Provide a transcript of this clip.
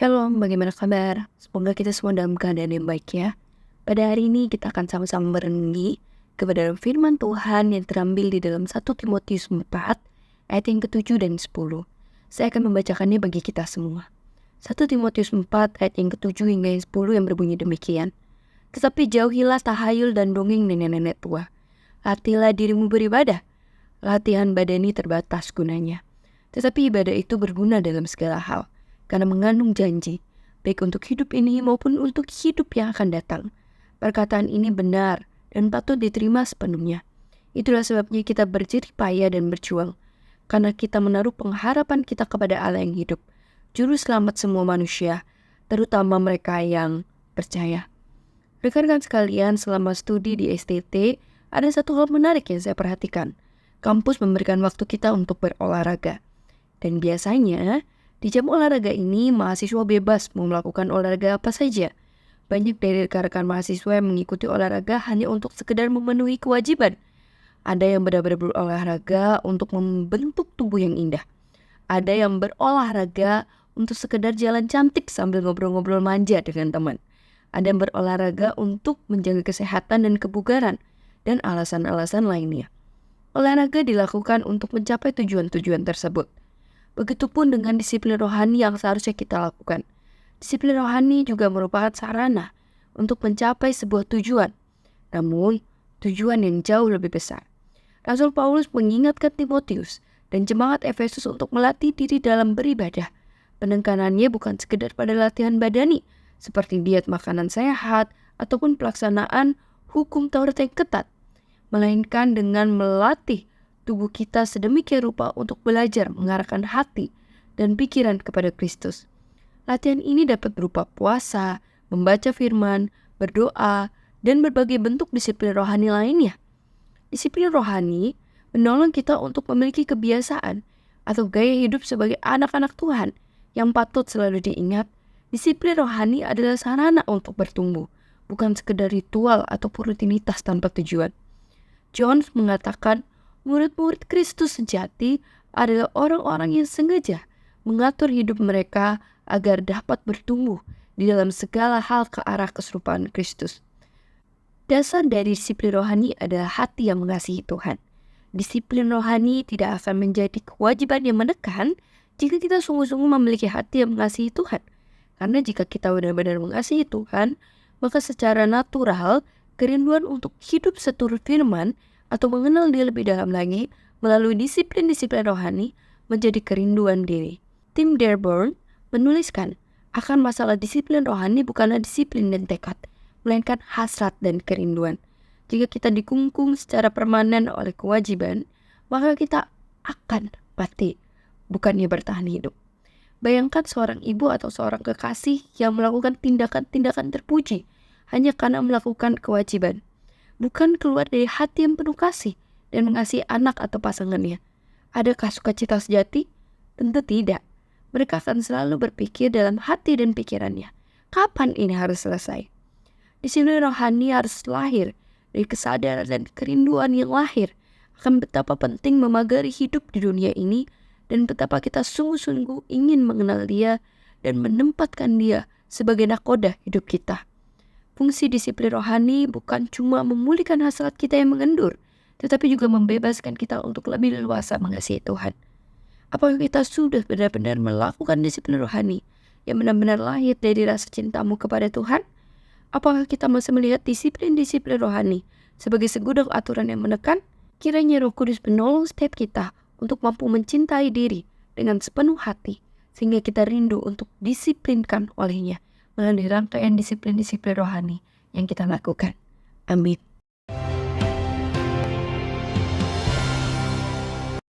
Halo, bagaimana kabar? Semoga kita semua dalam keadaan yang baik ya. Pada hari ini kita akan sama-sama merenungi kepada firman Tuhan yang terambil di dalam 1 Timotius 4 ayat yang ke-7 dan 10. Saya akan membacakannya bagi kita semua. 1 Timotius 4 ayat yang ke-7 hingga yang 10 yang berbunyi demikian. Tetapi jauhilah tahayul dan dongeng nenek-nenek tua. Latihlah dirimu beribadah. Latihan badani terbatas gunanya. Tetapi ibadah itu berguna dalam segala hal, karena mengandung janji, baik untuk hidup ini maupun untuk hidup yang akan datang. Perkataan ini benar dan patut diterima sepenuhnya. Itulah sebabnya kita berjerih payah dan berjuang, karena kita menaruh pengharapan kita kepada Allah yang hidup, Juru Selamat semua manusia, terutama mereka yang percaya. Rekan-rekan sekalian, selama studi di STT, ada satu hal menarik yang saya perhatikan. Kampus memberikan waktu kita untuk berolahraga. Dan biasanya, di jam olahraga ini, mahasiswa bebas mau melakukan olahraga apa saja. Banyak dari rekan-rekan mahasiswa yang mengikuti olahraga hanya untuk sekedar memenuhi kewajiban. Ada yang benar-benar berolahraga untuk membentuk tubuh yang indah. Ada yang berolahraga untuk sekedar jalan cantik sambil ngobrol-ngobrol manja dengan teman. Ada yang berolahraga untuk menjaga kesehatan dan kebugaran, dan alasan-alasan lainnya. Olahraga dilakukan untuk mencapai tujuan-tujuan tersebut. Begitupun dengan disiplin rohani yang seharusnya kita lakukan. Disiplin rohani juga merupakan sarana untuk mencapai sebuah tujuan, namun tujuan yang jauh lebih besar. Rasul Paulus mengingatkan Timotius dan jemaat Efesus untuk melatih diri dalam beribadah. Penekanannya bukan sekedar pada latihan badani, seperti diet makanan sehat ataupun pelaksanaan hukum Taurat yang ketat, melainkan dengan melatih tubuh kita sedemikian rupa untuk belajar mengarahkan hati dan pikiran kepada Kristus. Latihan ini dapat berupa puasa, membaca firman, berdoa, dan berbagai bentuk disiplin rohani lainnya. Disiplin rohani menolong kita untuk memiliki kebiasaan atau gaya hidup sebagai anak-anak Tuhan yang patut selalu diingat. Disiplin rohani adalah sarana untuk bertumbuh, bukan sekedar ritual ataupun rutinitas tanpa tujuan. John mengatakan, murid-murid Kristus sejati adalah orang-orang yang sengaja mengatur hidup mereka agar dapat bertumbuh di dalam segala hal ke arah keserupaan Kristus. Dasar dari disiplin rohani adalah hati yang mengasihi Tuhan. Disiplin rohani tidak akan menjadi kewajiban yang menekan jika kita sungguh-sungguh memiliki hati yang mengasihi Tuhan. Karena jika kita benar-benar mengasihi Tuhan, maka secara natural kerinduan untuk hidup seturut firman atau mengenal Dia lebih dalam lagi melalui disiplin-disiplin rohani menjadi kerinduan diri. Tim Dearborn menuliskan, akan masalah disiplin rohani bukanlah disiplin dan tekad, melainkan hasrat dan kerinduan. Jika kita dikungkung secara permanen oleh kewajiban, maka kita akan mati, bukannya bertahan hidup. Bayangkan seorang ibu atau seorang kekasih yang melakukan tindakan-tindakan terpuji hanya karena melakukan kewajiban, bukan keluar dari hati yang penuh kasih dan mengasihi anak atau pasangannya. Adakah sukacita sejati? Tentu tidak. Mereka akan selalu berpikir dalam hati dan pikirannya, kapan ini harus selesai? Disiplin rohani harus lahir dari kesadaran dan kerinduan yang lahir akan betapa penting memagari hidup di dunia ini dan betapa kita sungguh-sungguh ingin mengenal Dia dan menempatkan Dia sebagai nakoda hidup kita. Fungsi disiplin rohani bukan cuma memulihkan hasrat kita yang mengendur, tetapi juga membebaskan kita untuk lebih leluasa mengasihi Tuhan. Apakah kita sudah benar-benar melakukan disiplin rohani yang benar-benar lahir dari rasa cintamu kepada Tuhan? Apakah kita masih melihat disiplin-disiplin rohani sebagai segudang aturan yang menekan? Kiranya Roh Kudus menolong setiap kita untuk mampu mencintai diri dengan sepenuh hati, sehingga kita rindu untuk disiplinkan olehnya melalui rangkaian disiplin-disiplin rohani yang kita lakukan. Amin.